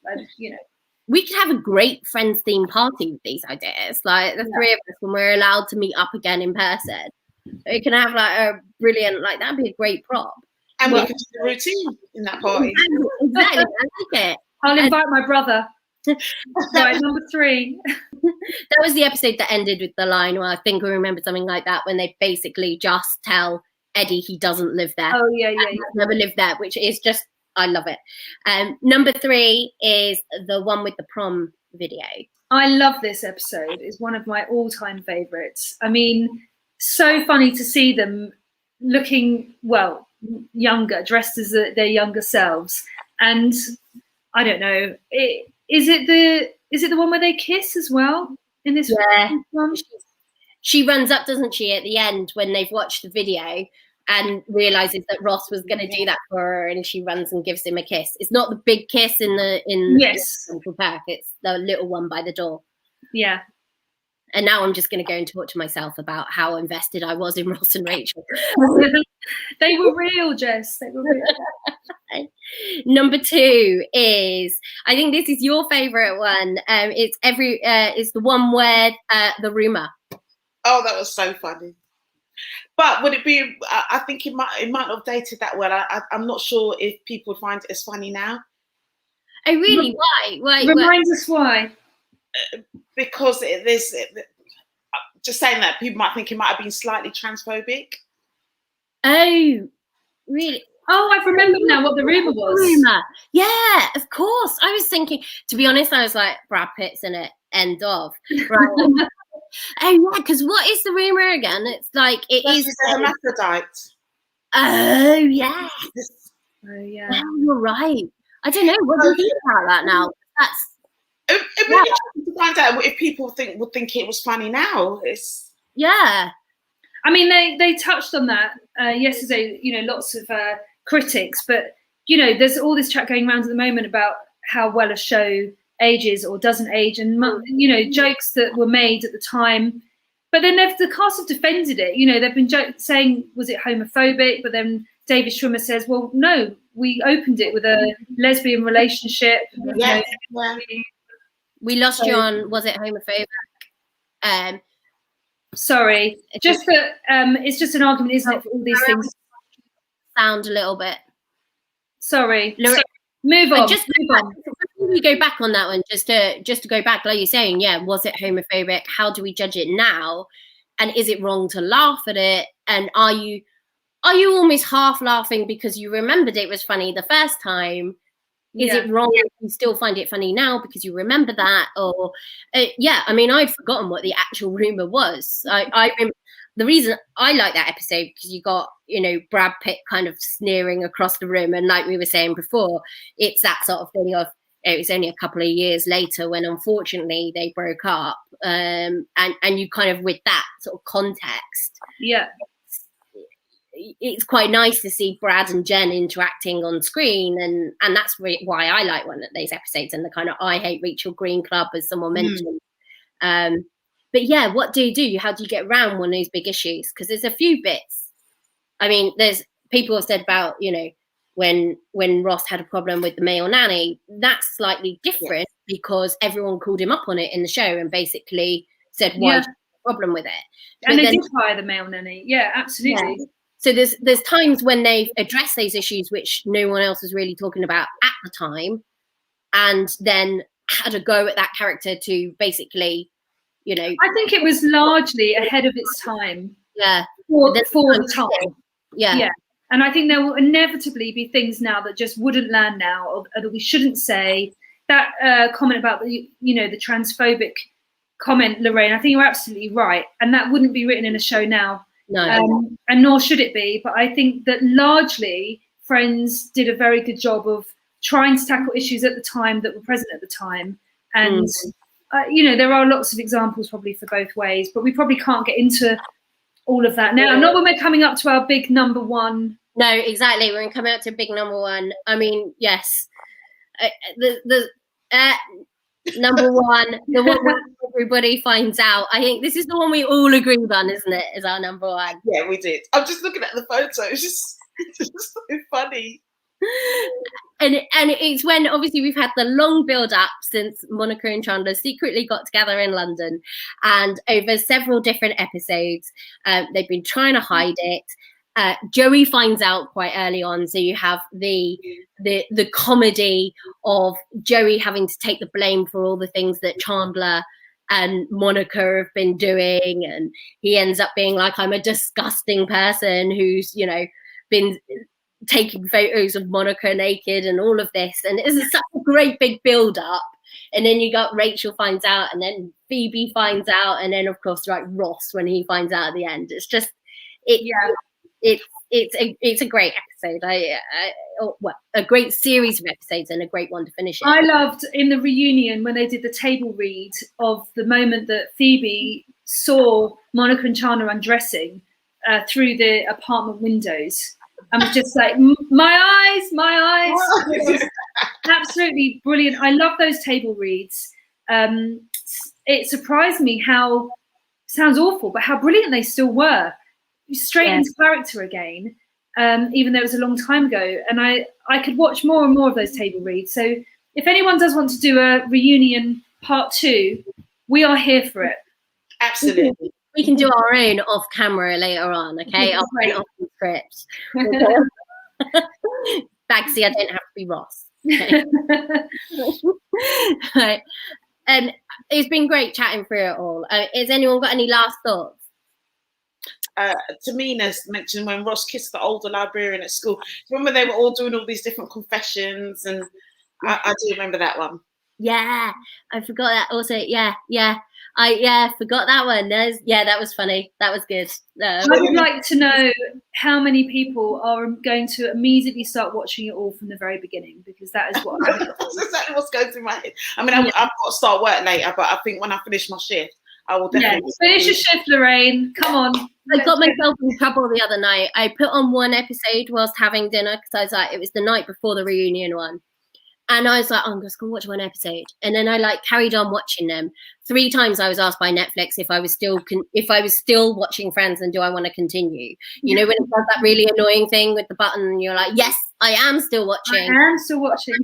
We could have a great Friends themed party with these ideas. Like the 3 of us, when we're allowed to meet up again in person, we can have like a brilliant, like that'd be a great prop. And we could do the routine in that party. Exactly. I like it. I'll invite my brother. Right, number 3. That was the episode that ended with the line where I think we remember something like that, when they basically just tell Eddie he doesn't live there. Oh yeah. Never lived there, which is just, I love it. Number 3 is the one with the prom video. I love this episode. It's one of my all-time favorites. I mean, so funny to see them looking younger, dressed as their younger selves, and I don't know. Is it the one where they kiss as well in this one? She runs up, doesn't she, at the end when they've watched the video and realizes that Ross was going to do that for her, and she runs and gives him a kiss. It's not the big kiss in Central Park. It's the little one by the door. Yeah. And now I'm just going to go and talk to myself about how invested I was in Ross and Rachel. They were real, Jess. They were real. Number 2 is, I think this is your favourite one. It's the one where the rumour. Oh, that was so funny. But would it be? I think it might have dated that well. I'm not sure if people find it as funny now. Oh, really? Why? Remind us why. Because there's just saying that people might think it might have been slightly transphobic. Oh, really? Oh, I remember now what the rumour was. Yeah, of course. I was thinking, to be honest, I was like, Brad Pitt's in it. End of. Right. Oh yeah, because what is the rumour again? It's like is a hermaphrodite. Oh yeah. Oh yeah. Oh, you're right. I don't know. What do you think about that now? It really to find out if people would think it was funny now. I mean, they touched on that yesterday. Lots of critics, but there's all this chat going around at the moment about how well a show ages or doesn't age, and jokes that were made at the time, but then the cast have defended it. They've been saying, was it homophobic? But then David Schwimmer says, well, no, we opened it with a lesbian relationship. We lost you on, was it homophobic? Sorry, just that it's just an argument, isn't it, for all these things? Sound a little bit. Sorry. Move on. Before we go back on that one, just to go back, like you're saying, was it homophobic? How do we judge it now? And is it wrong to laugh at it? And are you almost half laughing because you remembered it was funny the first time? Is it wrong if you still find it funny now because you remember that? Or I mean, I'd forgotten what the actual rumor was. The reason I like that episode because you got, Brad Pitt kind of sneering across the room. And like we were saying before, it's that sort of thing of, it was only a couple of years later when unfortunately they broke up. And you kind of, with that sort of context. Yeah. It's quite nice to see Brad and Jen interacting on screen. And that's why I like one of those episodes, and the kind of I Hate Rachel Green Club, as someone mentioned. But yeah, what do you do? How do you get around one of those big issues? Because there's a few bits. I mean, there's people have said about, when Ross had a problem with the male nanny, that's slightly different because everyone called him up on it in the show and basically said, why is there a problem with it? And they did hire the male nanny. Yeah, absolutely. Yeah. So there's times when they've addressed those issues which no one else was really talking about at the time, and then had a go at that character to basically, I think it was largely ahead of its time. Yeah. For the time. Yeah. And I think there will inevitably be things now that just wouldn't land now, or that we shouldn't say. That comment about the transphobic comment, Lorraine, I think you're absolutely right. And that wouldn't be written in a show now. No. And nor should it be. But I think that largely Friends did a very good job of trying to tackle issues at the time that were present at the time. And, there are lots of examples probably for both ways, but we probably can't get into all of that now. Not when we're coming up to our big number 1. No, exactly. We're coming up to big number 1. I mean, yes. Number 1, the one where everybody finds out. I think this is the one we all agreed on, isn't it? Is our number 1. Yeah, we did. I'm just looking at the photo. It's just so funny. And it's when obviously we've had the long build up since Monica and Chandler secretly got together in London, and over several different episodes, they've been trying to hide it. Joey finds out quite early on, so you have the comedy of Joey having to take the blame for all the things that Chandler and Monica have been doing, and he ends up being like, I'm a disgusting person who's been taking photos of Monica naked and all of this, and it's such a great big build up. And then you got Rachel finds out, and then Phoebe finds out, and then of course Ross when he finds out at the end. It's just it's a great episode. A great series of episodes and a great one to finish it. I loved in the reunion when they did the table read of the moment that Phoebe saw Monica and Chana undressing through the apartment windows. I was just like, my eyes. It was absolutely brilliant. I love those table reads. It surprised me how, sounds awful, but how brilliant they still were. Straight into character again, even though it was a long time ago. And I could watch more and more of those table reads. So if anyone does want to do a reunion part 2, we are here for it. Absolutely. We can do our own off camera later on, okay? I'll print off the script. Bagsy, I don't have to be Ross. Okay? Right. And it's been great chatting through it all. Has anyone got any last thoughts? Tamina's mentioned when Ross kissed the older librarian at school. Remember they were all doing all these different confessions, and I do remember that one. Yeah, I forgot that also. I forgot that one. That was funny. That was good. I would like to know how many people are going to immediately start watching it all from the very beginning, because that is what that's exactly what's going through my head. I mean, I've got to start work later, but I think when I finish my shift, I will definitely finish your shift, Lorraine. Come on. I got myself in trouble the other night. I put on one episode whilst having dinner because I was like, it was the night before the reunion one. And I was like, I'm just going to watch one episode. And then I carried on watching them. 3 times I was asked by Netflix if I was still watching Friends and do I want to continue. You know, when it does that really annoying thing with the button and you're like, yes, I am still watching. I am still watching.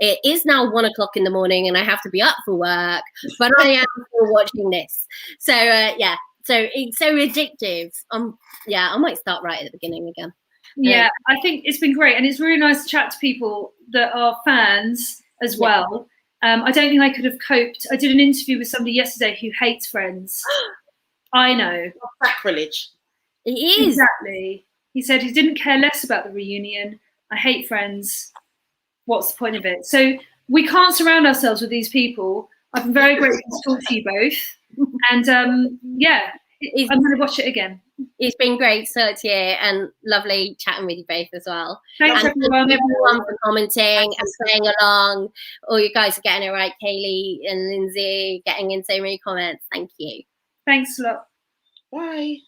It is now 1 o'clock in the morning and I have to be up for work, but I am still watching this. So, so it's so addictive. I might start right at the beginning again. Yeah, I think it's been great, and it's really nice to chat to people that are fans as well. I don't think I could have coped. I did an interview with somebody yesterday who hates Friends. I know. Sacrilege. It is. Exactly. He said he didn't care less about the reunion. I hate Friends. What's the point of it? So we can't surround ourselves with these people. I've been very grateful to talk to you both. And I'm going to watch it again. It's been great, so and lovely chatting with you both as well. Thanks, everyone for commenting and playing along. All you guys are getting it right. Kaylee and Lindsay getting in so many comments. Thank you. Thanks a lot. Bye.